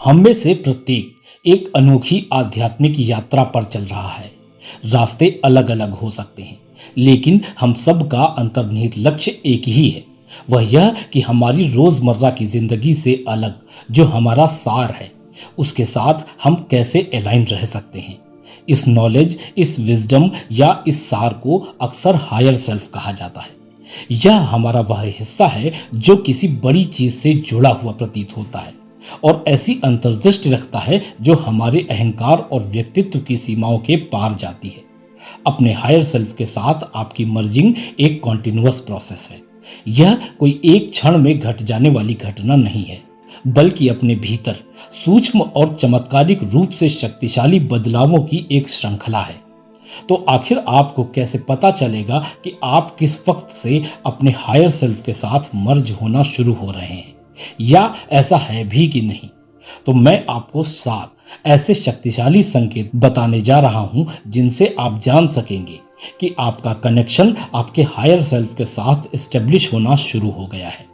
हम में से प्रत्येक एक अनोखी आध्यात्मिक यात्रा पर चल रहा है। रास्ते अलग अलग हो सकते हैं, लेकिन हम सब का अंतर्निहित लक्ष्य एक ही है। वह यह कि हमारी रोजमर्रा की जिंदगी से अलग जो हमारा सार है, उसके साथ हम कैसे अलाइन रह सकते हैं। इस नॉलेज, इस विजडम या इस सार को अक्सर हायर सेल्फ कहा जाता है। यह हमारा वह हिस्सा है जो किसी बड़ी चीज से जुड़ा हुआ प्रतीत होता है और ऐसी अंतर्दृष्टि रखता है जो हमारे अहंकार और व्यक्तित्व की सीमाओं के पार जाती है। अपने हायर सेल्फ के साथ आपकी मर्जिंग एक कॉन्टिन्यूअस प्रोसेस है। यह कोई एक क्षण में घट जाने वाली घटना नहीं है, बल्कि अपने भीतर सूक्ष्म और चमत्कारिक रूप से शक्तिशाली बदलावों की एक श्रृंखला है। तो आखिर आपको कैसे पता चलेगा कि आप किस वक्त से अपने हायर सेल्फ के साथ मर्ज होना शुरू हो रहे हैं, या ऐसा है भी कि नहीं? तो मैं आपको 7 ऐसे शक्तिशाली संकेत बताने जा रहा हूं जिनसे आप जान सकेंगे कि आपका कनेक्शन आपके हायर सेल्फ के साथ एस्टेब्लिश होना शुरू हो गया है।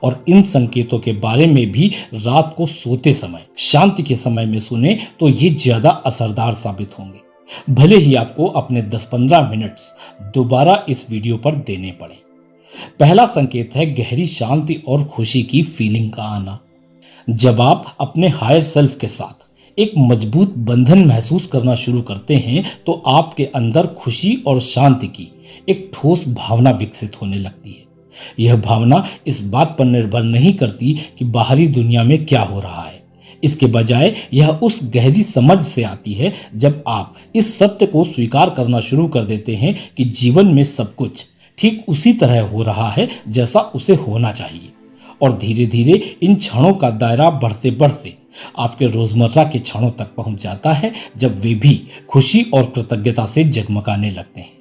और इन संकेतों के बारे में भी रात को सोते समय, शांति के समय में सुने तो ये ज्यादा असरदार साबित होंगे, भले ही आपको अपने 10-15 मिनट्स दोबारा इस वीडियो पर देने पड़े। पहला संकेत है गहरी शांति और खुशी की फीलिंग का आना। जब आप अपने हायर सेल्फ के साथ एक मजबूत बंधन महसूस करना शुरू करते हैं तो आपके अंदर खुशी और शांति की एक ठोस भावना विकसित होने लगती है। यह भावना इस बात पर निर्भर नहीं करती कि बाहरी दुनिया में क्या हो रहा है। इसके बजाय यह उस गहरी समझ से आती है जब आप इस सत्य को स्वीकार करना शुरू कर देते हैं कि जीवन में सब कुछ ठीक उसी तरह हो रहा है जैसा उसे होना चाहिए। और धीरे धीरे इन क्षणों का दायरा बढ़ते बढ़ते आपके रोजमर्रा के क्षणों तक पहुंच जाता है, जब वे भी खुशी और कृतज्ञता से जगमगाने लगते हैं।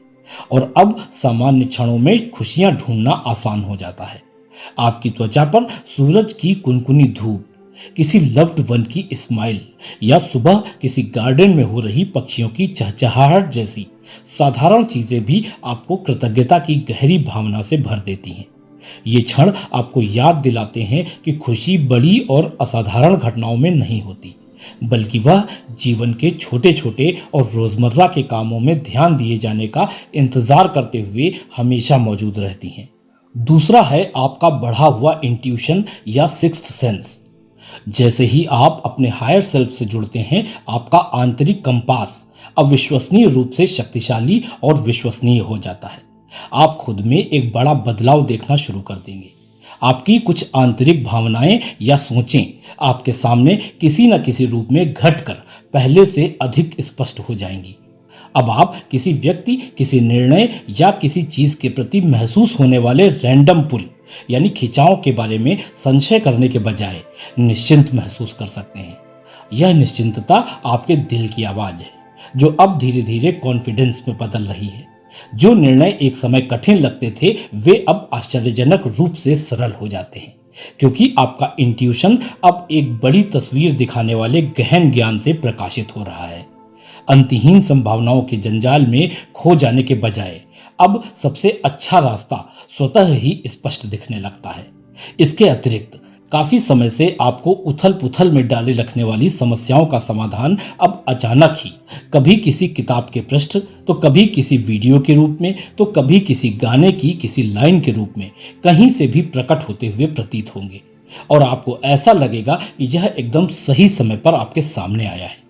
और अब सामान्य क्षणों में खुशियां ढूंढना आसान हो जाता है। आपकी त्वचा पर सूरज की कुनकुनी धूप, किसी लव्ड वन की स्माइल या सुबह किसी गार्डन में हो रही पक्षियों की चहचहाहट जैसी साधारण चीजें भी आपको कृतज्ञता की गहरी भावना से भर देती हैं। ये क्षण आपको याद दिलाते हैं कि खुशी बड़ी और असाधारण घटनाओं में नहीं होती, बल्कि वह जीवन के छोटे छोटे और रोजमर्रा के कामों में ध्यान दिए जाने का इंतजार करते हुए हमेशा मौजूद रहती हैं। दूसरा है आपका बढ़ा हुआ इंट्यूशन या सिक्स्थ सेंस। जैसे ही आप अपने हायर सेल्फ से जुड़ते हैं, आपका आंतरिक कंपास अविश्वसनीय रूप से शक्तिशाली और विश्वसनीय हो जाता है। आप खुद में एक बड़ा बदलाव देखना शुरू कर देंगे। आपकी कुछ आंतरिक भावनाएं या सोचें आपके सामने किसी न किसी रूप में घटकर पहले से अधिक स्पष्ट हो जाएंगी। अब आप किसी व्यक्ति, किसी निर्णय या किसी चीज के प्रति महसूस होने वाले रैंडम पुल यानी खिंचाव के बारे में संशय करने के बजाय निश्चिंत महसूस कर सकते हैं। यह निश्चिंतता आपके दिल की आवाज है, जो अब धीरे धीरे कॉन्फिडेंस में बदल रही है। जो निर्णय एक समय कठिन लगते थे, वे अब आश्चर्यजनक रूप से सरल हो जाते हैं, क्योंकि आपका इंट्यूशन अब एक बड़ी तस्वीर दिखाने वाले गहन ज्ञान से प्रकाशित हो रहा है। अंतहीन संभावनाओं के जंजाल में खो जाने के बजाय अब सबसे अच्छा रास्ता स्वतः ही स्पष्ट दिखने लगता है। इसके अतिरिक्त काफी समय से आपको उथल पुथल में डाले रखने वाली समस्याओं का समाधान अब अचानक ही, कभी किसी किताब के पृष्ठ, तो कभी किसी वीडियो के रूप में, तो कभी किसी गाने की किसी लाइन के रूप में कहीं से भी प्रकट होते हुए प्रतीत होंगे। और आपको ऐसा लगेगा कि यह एकदम सही समय पर आपके सामने आया है।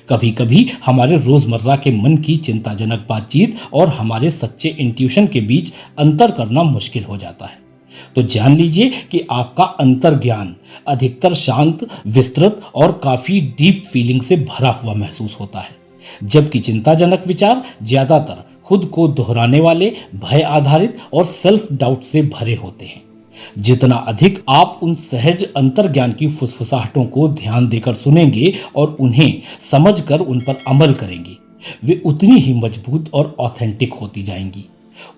कभी कभी हमारे रोजमर्रा के मन की चिंताजनक बातचीत और हमारे सच्चे इंट्यूशन के बीच अंतर करना मुश्किल हो जाता है। तो जान लीजिए कि आपका अंतर्ज्ञान अधिकतर शांत, विस्तृत और काफी डीप फीलिंग से भरा हुआ महसूस होता है, जबकि चिंताजनक विचार ज्यादातर खुद को दोहराने वाले, भय आधारित और सेल्फ डाउट से भरे होते हैं। जितना अधिक आप उन सहज अंतर्ज्ञान की फुसफुसाहटों को ध्यान देकर सुनेंगे और उन्हें समझकर उन पर अमल करेंगे, वे उतनी ही मजबूत और ऑथेंटिक होती जाएंगी।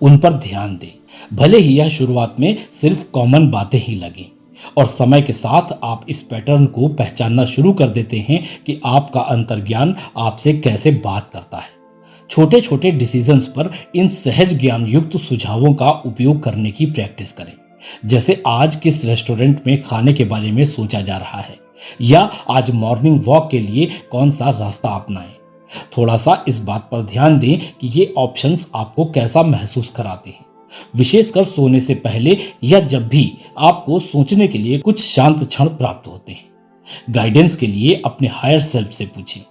उन पर ध्यान दें, भले ही यह शुरुआत में सिर्फ कॉमन बातें ही लगें। और समय के साथ आप इस पैटर्न को पहचानना शुरू कर देते हैं कि आपका अंतर्ज्ञान आपसे कैसे बात करता है। छोटे छोटे डिसीजंस पर इन सहज ज्ञान युक्त सुझावों का उपयोग करने की प्रैक्टिस करें। जैसे आज किस रेस्टोरेंट में खाने के बारे में सोचा जा रहा है, या आज मॉर्निंग वॉक के लिए कौन सा रास्ता अपनाएं। थोड़ा सा इस बात पर ध्यान दें कि ये ऑप्शंस आपको कैसा महसूस कराते हैं, विशेषकर सोने से पहले या जब भी आपको सोचने के लिए कुछ शांत क्षण प्राप्त होते हैं। गाइडेंस के लिए अपने हायर सेल्फ से पूछें।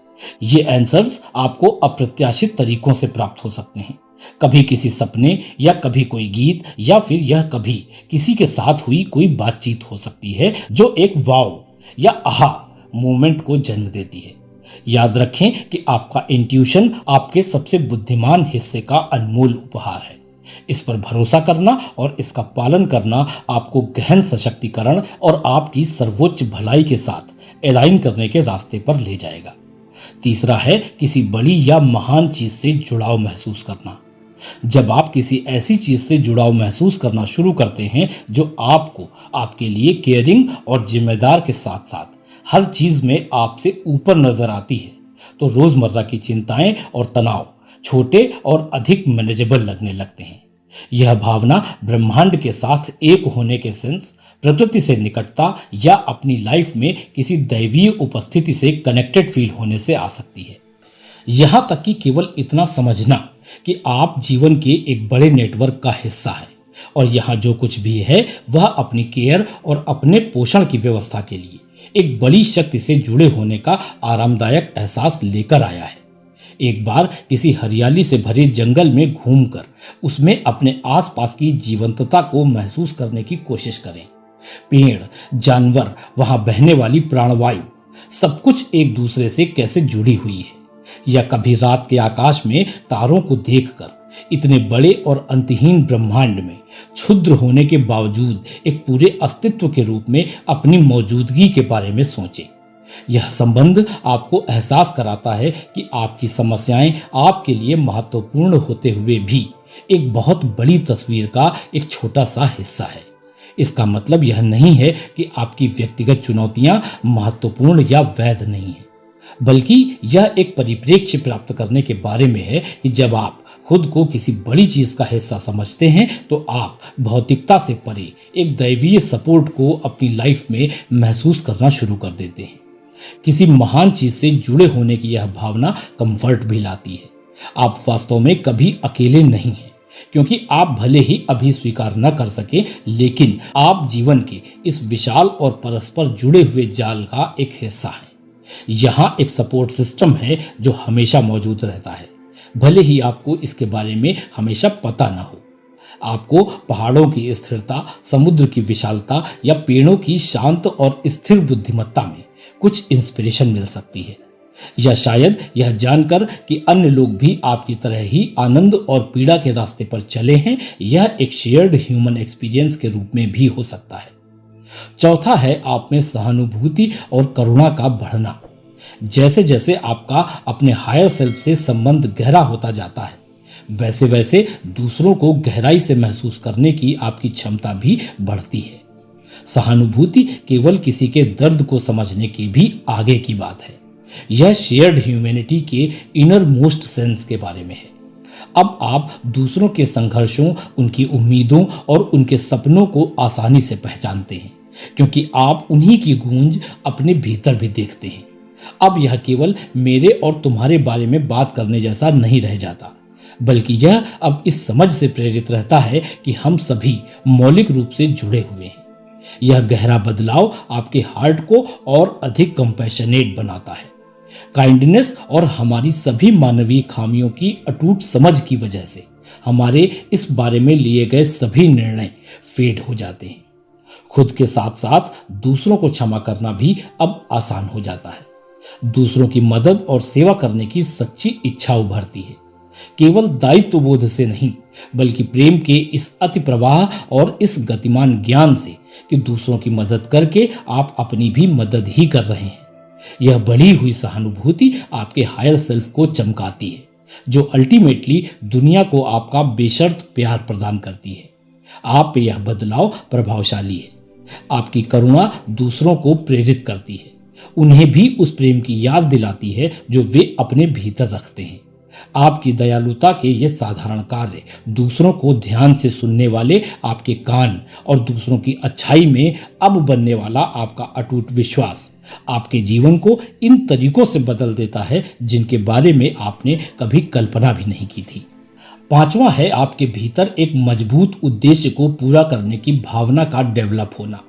ये आंसर्स आपको अप्रत्याशित तरीकों से प्राप्त हो सकते हैं, कभी किसी सपने या कभी कोई गीत या फिर यह कभी किसी के साथ हुई कोई बातचीत हो सकती है जो एक वाव या आहा मूवमेंट को जन्म देती है। याद रखें कि आपका इंट्यूशन आपके सबसे बुद्धिमान हिस्से का अनमोल उपहार है। इस पर भरोसा करना और इसका पालन करना आपको गहन सशक्तिकरण और आपकी सर्वोच्च भलाई के साथ एलाइन करने के रास्ते पर ले जाएगा। तीसरा है किसी बड़ी या महान चीज से जुड़ाव महसूस करना। जब आप किसी ऐसी चीज से जुड़ाव महसूस करना शुरू करते हैं जो आपको आपके लिए केयरिंग और जिम्मेदार के साथ साथ हर चीज में आपसे ऊपर नजर आती है, तो रोजमर्रा की चिंताएं और तनाव छोटे और अधिक मैनेजेबल लगने लगते हैं। यह भावना ब्रह्मांड के साथ एक होने के सेंस, प्रकृति से निकटता या अपनी लाइफ में किसी दैवीय उपस्थिति से कनेक्टेड फील होने से आ सकती है। यहां तक कि केवल इतना समझना कि आप जीवन के एक बड़े नेटवर्क का हिस्सा हैं और यहाँ जो कुछ भी है वह अपनी केयर और अपने पोषण की व्यवस्था के लिए एक बड़ी शक्ति से जुड़े होने का आरामदायक एहसास लेकर आया है। एक बार किसी हरियाली से भरे जंगल में घूमकर उसमें अपने आसपास की जीवंतता को महसूस करने की कोशिश करें। पेड़, जानवर, वहां बहने वाली प्राणवायु, सब कुछ एक दूसरे से कैसे जुड़ी हुई है। या कभी रात के आकाश में तारों को देखकर इतने बड़े और अंतहीन ब्रह्मांड में क्षुद्र होने के बावजूद एक पूरे अस्तित्व के रूप में अपनी मौजूदगी के बारे में सोचें। यह संबंध आपको एहसास कराता है कि आपकी समस्याएं आपके लिए महत्वपूर्ण होते हुए भी एक बहुत बड़ी तस्वीर का एक छोटा सा हिस्सा है। इसका मतलब यह नहीं है कि आपकी व्यक्तिगत चुनौतियां महत्वपूर्ण या वैध नहीं है, बल्कि यह एक परिप्रेक्ष्य प्राप्त करने के बारे में है कि जब आप खुद को किसी बड़ी चीज का हिस्सा समझते हैं तो आप भौतिकता से परे एक दैवीय सपोर्ट को अपनी लाइफ में महसूस करना शुरू कर देते हैं। किसी महान चीज से जुड़े होने की यह भावना कंफर्ट भी लाती है। आप वास्तव में कभी अकेले नहीं हैं, क्योंकि आप भले ही अभी स्वीकार न कर सके, लेकिन आप जीवन के इस विशाल और परस्पर जुड़े हुए जाल का एक हिस्सा हैं। यहाँ एक सपोर्ट सिस्टम है जो हमेशा मौजूद रहता है, भले ही आपको इसके बारे में हमेशा पता न हो। आपको पहाड़ों की स्थिरता, समुद्र की विशालता या पेड़ों की शांत और स्थिर बुद्धिमत्ता में कुछ इंस्पिरेशन मिल सकती है, या शायद यह जानकर कि अन्य लोग भी आपकी तरह ही आनंद और पीड़ा के रास्ते पर चले हैं, यह एक शेयर्ड ह्यूमन एक्सपीरियंस के रूप में भी हो सकता है। चौथा है आप में सहानुभूति और करुणा का बढ़ना। जैसे जैसे आपका अपने हायर सेल्फ से संबंध गहरा होता जाता है, वैसे वैसे दूसरों को गहराई से महसूस करने की आपकी क्षमता भी बढ़ती है। सहानुभूति केवल किसी के दर्द को समझने की भी आगे की बात है। यह शेयर्ड ह्यूमैनिटी के इनर मोस्ट सेंस के बारे में है। अब आप दूसरों के संघर्षों, उनकी उम्मीदों और उनके सपनों को आसानी से पहचानते हैं, क्योंकि आप उन्हीं की गूंज अपने भीतर भी देखते हैं। अब यह केवल मेरे और तुम्हारे बारे में बात करने जैसा नहीं रह जाता, बल्कि यह अब इस समझ से प्रेरित रहता है कि हम सभी मौलिक रूप से जुड़े हुए हैं। यह गहरा बदलाव आपके हार्ट को और अधिक कंपैशनेट बनाता है। काइंडनेस और हमारी सभी मानवीय खामियों की अटूट समझ की वजह से हमारे इस बारे में लिए गए सभी निर्णय फेड हो जाते हैं। खुद के साथ साथ दूसरों को क्षमा करना भी अब आसान हो जाता है। दूसरों की मदद और सेवा करने की सच्ची इच्छा उभरती है, केवल दायित्व बोध से नहीं, बल्कि प्रेम के इस अति प्रवाह और इस गतिमान ज्ञान से कि दूसरों की मदद करके आप अपनी भी मदद ही कर रहे हैं। यह बढ़ी हुई सहानुभूति आपके हायर सेल्फ को चमकाती है, जो अल्टीमेटली दुनिया को आपका बेशर्त प्यार प्रदान करती है। आप पे यह बदलाव प्रभावशाली है। आपकी करुणा दूसरों को प्रेरित करती है, उन्हें भी उस प्रेम की याद दिलाती है जो वे अपने भीतर रखते हैं। आपकी दयालुता के ये साधारण कार्य, दूसरों को ध्यान से सुनने वाले आपके कान और दूसरों की अच्छाई में अब बनने वाला आपका अटूट विश्वास आपके जीवन को इन तरीकों से बदल देता है जिनके बारे में आपने कभी कल्पना भी नहीं की थी। पांचवा है आपके भीतर एक मजबूत उद्देश्य को पूरा करने की भावना का डेवलप होना।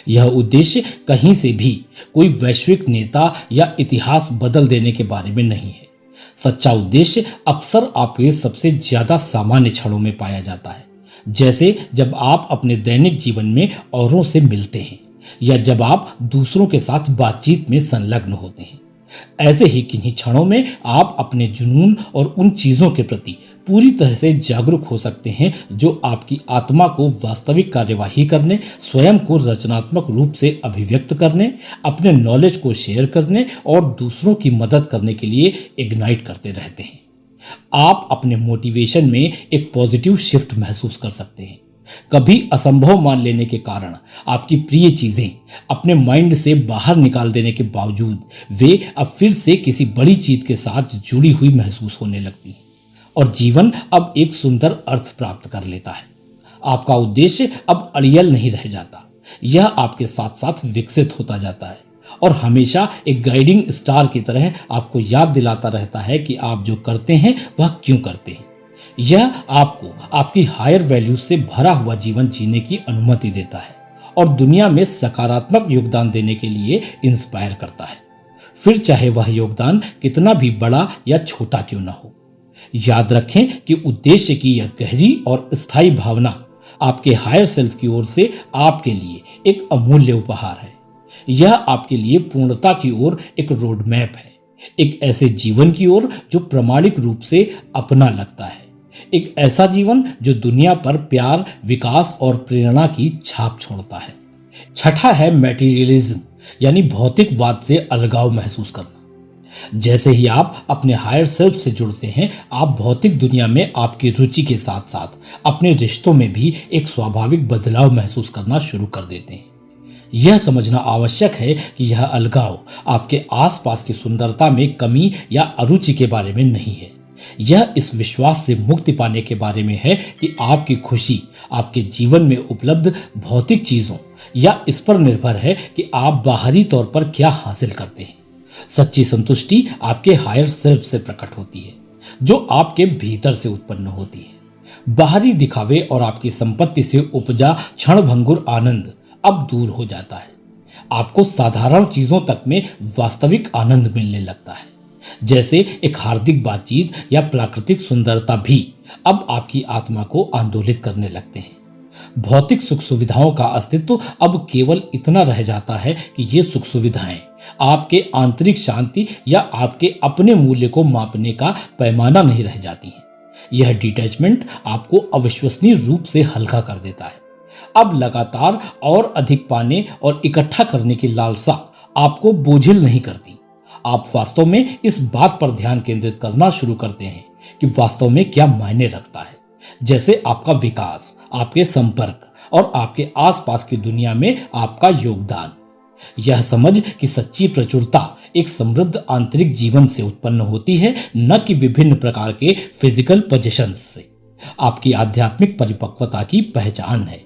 यह उद्देश्य कहीं से भी कोई वैश्विक नेता या इतिहास बदल देने के बारे में नहीं है। सच्चा उद्देश्य अक्सर आपके सबसे ज्यादा सामान्य क्षणों में पाया जाता है, जैसे जब आप अपने दैनिक जीवन में औरों से मिलते हैं या जब आप दूसरों के साथ बातचीत में संलग्न होते हैं। ऐसे ही किन्हीं क्षणों में आप अपने जुनून और उन चीजों के प्रति पूरी तरह से जागरूक हो सकते हैं जो आपकी आत्मा को वास्तविक कार्यवाही करने, स्वयं को रचनात्मक रूप से अभिव्यक्त करने, अपने नॉलेज को शेयर करने और दूसरों की मदद करने के लिए इग्नाइट करते रहते हैं। आप अपने मोटिवेशन में एक पॉजिटिव शिफ्ट महसूस कर सकते हैं। कभी असंभव मान लेने के कारण आपकी प्रिय चीजें अपने माइंड से बाहर निकाल देने के बावजूद वे अब फिर से किसी बड़ी चीज के साथ जुड़ी हुई महसूस होने लगती हैं और जीवन अब एक सुंदर अर्थ प्राप्त कर लेता है। आपका उद्देश्य अब अड़ियल नहीं रह जाता, यह आपके साथ साथ विकसित होता जाता है और हमेशा एक गाइडिंग स्टार की तरह आपको याद दिलाता रहता है कि आप जो करते हैं वह क्यों करते हैं। यह आपको आपकी हायर वैल्यूज से भरा हुआ जीवन जीने की अनुमति देता है और दुनिया में सकारात्मक योगदान देने के लिए इंस्पायर करता है, फिर चाहे वह योगदान कितना भी बड़ा या छोटा क्यों ना हो। याद रखें कि उद्देश्य की यह गहरी और स्थायी भावना आपके हायर सेल्फ की ओर से आपके लिए एक अमूल्य उपहार है। यह आपके लिए पूर्णता की ओर एक रोड मैप है, एक ऐसे जीवन की ओर जो प्रामाणिक रूप से अपना लगता है, एक ऐसा जीवन जो दुनिया पर प्यार, विकास और प्रेरणा की छाप छोड़ता है। छठा है मैटेरियलिज्म यानी भौतिकवाद से अलगाव महसूस करना। जैसे ही आप अपने हायर सेल्फ से जुड़ते हैं, आप भौतिक दुनिया में आपकी रुचि के साथ साथ अपने रिश्तों में भी एक स्वाभाविक बदलाव महसूस करना शुरू कर देते हैं। यह समझना आवश्यक है कि यह अलगाव आपके आसपास की सुंदरता में कमी या अरुचि के बारे में नहीं है। यह इस विश्वास से मुक्ति पाने के बारे में है कि आपकी खुशी आपके जीवन में उपलब्ध भौतिक चीजों या इस पर निर्भर है कि आप बाहरी तौर पर क्या हासिल करते हैं। सच्ची संतुष्टि आपके हायर सेल्फ से प्रकट होती है, जो आपके भीतर से उत्पन्न होती है। बाहरी दिखावे और आपकी संपत्ति से उपजा क्षणभंगुर आनंद अब दूर हो जाता है। आपको साधारण चीजों तक में वास्तविक आनंद मिलने लगता है, जैसे एक हार्दिक बातचीत या प्राकृतिक सुंदरता भी अब आपकी आत्मा को आंदोलित करने लगते हैं। भौतिक सुख सुविधाओं का अस्तित्व अब केवल इतना रह जाता है कि ये सुख सुविधाएं आपके आंतरिक शांति या आपके अपने मूल्य को मापने का पैमाना नहीं रह जाती हैं। यह डिटैचमेंट आपको अविश्वसनीय रूप से हल्का कर देता है। अब लगातार और अधिक पाने और इकट्ठा करने की लालसा आपको बोझिल नहीं करती। आप वास्तव में इस बात पर ध्यान केंद्रित करना शुरू करते हैं कि वास्तव में क्या मायने रखता है, जैसे आपका विकास, आपके संपर्क और आपके आसपास की दुनिया में आपका योगदान। यह समझ कि सच्ची प्रचुरता एक समृद्ध आंतरिक जीवन से उत्पन्न होती है, न कि विभिन्न प्रकार के फिजिकल पोजीशंस से, आपकी आध्यात्मिक परिपक्वता की पहचान है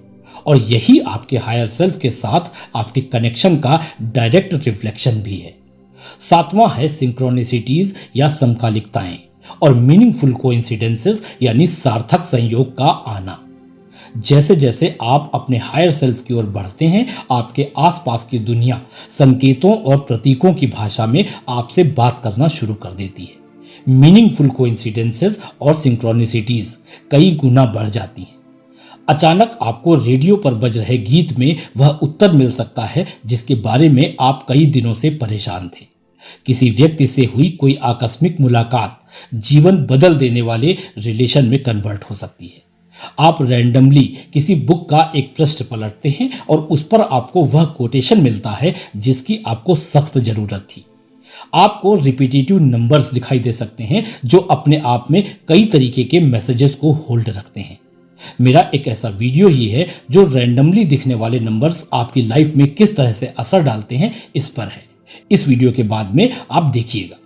और यही आपके हायर सेल्फ के साथ आपके कनेक्शन का डायरेक्ट रिफ्लेक्शन भी है। सातवां है सिंक्रोनिसिटीज या समकालिकताएं और मीनिंगफुल कोइंसिडेंसेस यानी सार्थक संयोग का आना। जैसे जैसे आप अपने हायर सेल्फ की ओर बढ़ते हैं, आपके आसपास की दुनिया संकेतों और प्रतीकों की भाषा में आपसे बात करना शुरू कर देती है। मीनिंगफुल कोइंसिडेंसेस और सिंक्रोनिसिटीज कई गुना बढ़ जाती हैं। अचानक आपको रेडियो पर बज रहे गीत में वह उत्तर मिल सकता है जिसके बारे में आप कई दिनों से परेशान थे। किसी व्यक्ति से हुई कोई आकस्मिक मुलाकात जीवन बदल देने वाले रिलेशन में कन्वर्ट हो सकती है। आप रैंडमली किसी बुक का एक पृष्ठ पलटते हैं और उस पर आपको वह कोटेशन मिलता है जिसकी आपको सख्त जरूरत थी। आपको रिपीटेटिव नंबर्स दिखाई दे सकते हैं जो अपने आप में कई तरीके के मैसेजेस को होल्ड रखते हैं। मेरा एक ऐसा वीडियो ही है जो रैंडमली दिखने वाले नंबर्स आपकी लाइफ में किस तरह से असर डालते हैं इस पर है। इस वीडियो के बाद में आप देखिएगा।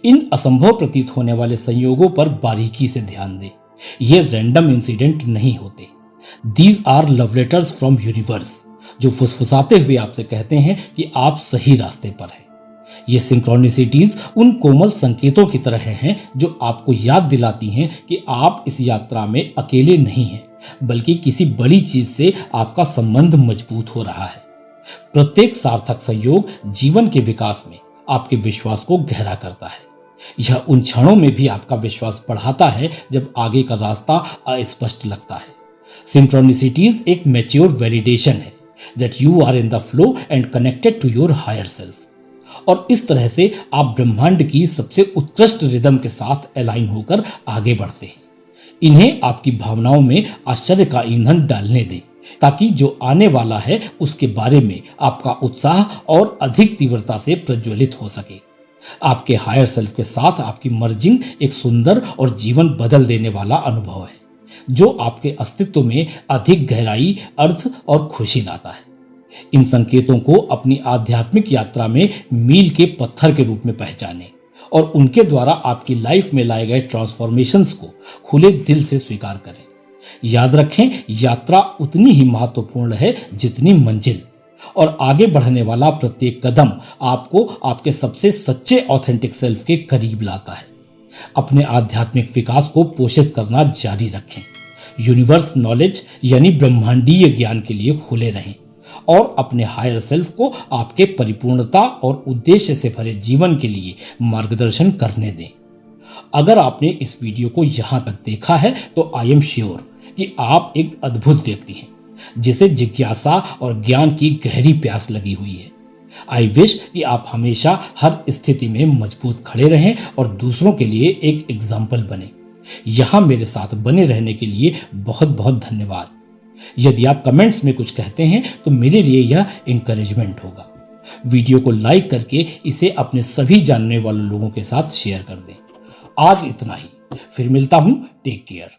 इन असंभव प्रतीत होने वाले संयोगों पर बारीकी से ध्यान दें। ये रैंडम इंसिडेंट नहीं होते। These are love letters from universe, जो फुसफुसाते हुए आपसे कहते हैं कि आप सही रास्ते पर हैं। ये सिंक्रोनिसिटीज उन कोमल संकेतों की तरह हैं जो आपको याद दिलाती हैं कि आप इस यात्रा में अकेले नहीं हैं, बल्कि किसी बड़ी चीज से आपका संबंध मजबूत हो रहा है। प्रत्येक सार्थक संयोग जीवन के विकास में आपके विश्वास को गहरा करता है। यह उन क्षणों में भी आपका विश्वास बढ़ाता है जब आगे का रास्ता अस्पष्ट लगता है। सिंक्रोनिसिटीज एक मैच्योर वैलिडेशन है that you are in the flow and connected to your higher self. और इस तरह से आप ब्रह्मांड की सबसे उत्कृष्ट रिदम के साथ अलाइन होकर आगे बढ़ते हैं। इन्हें आपकी भावनाओं में आश्चर्य का ईंधन डालने दें, ताकि जो आने वाला है उसके बारे में आपका उत्साह और अधिक तीव्रता से प्रज्वलित हो सके। आपके हायर सेल्फ के साथ आपकी मर्जिंग एक सुंदर और जीवन बदल देने वाला अनुभव है, जो आपके अस्तित्व में अधिक गहराई, अर्थ और खुशी लाता है। इन संकेतों को अपनी आध्यात्मिक यात्रा में मील के पत्थर के रूप में पहचानें और उनके द्वारा आपकी लाइफ में लाए गए ट्रांसफॉर्मेशंस को खुले दिल से स्वीकार करें। याद रखें, यात्रा उतनी ही महत्वपूर्ण है जितनी मंजिल, और आगे बढ़ने वाला प्रत्येक कदम आपको आपके सबसे सच्चे ऑथेंटिक सेल्फ के करीब लाता है। अपने आध्यात्मिक विकास को पोषित करना जारी रखें। यूनिवर्स नॉलेज यानी ब्रह्मांडीय ज्ञान के लिए खुले रहें और अपने हायर सेल्फ को आपके परिपूर्णता और उद्देश्य से भरे जीवन के लिए मार्गदर्शन करने दें। अगर आपने इस वीडियो को यहाँ तक देखा है तो आई एम श्योर कि आप एक अद्भुत व्यक्ति हैं जिसे जिज्ञासा और ज्ञान की गहरी प्यास लगी हुई है। आई विश कि आप हमेशा हर स्थिति में मजबूत खड़े रहें और दूसरों के लिए एक एग्जाम्पल बने। यहाँ मेरे साथ बने रहने के लिए बहुत बहुत धन्यवाद। यदि आप कमेंट्स में कुछ कहते हैं तो मेरे लिए यह इंकरेजमेंट होगा। वीडियो को लाइक करके इसे अपने सभी जानने वाले लोगों के साथ शेयर कर दें। आज इतना ही, फिर मिलता हूँ। Take care.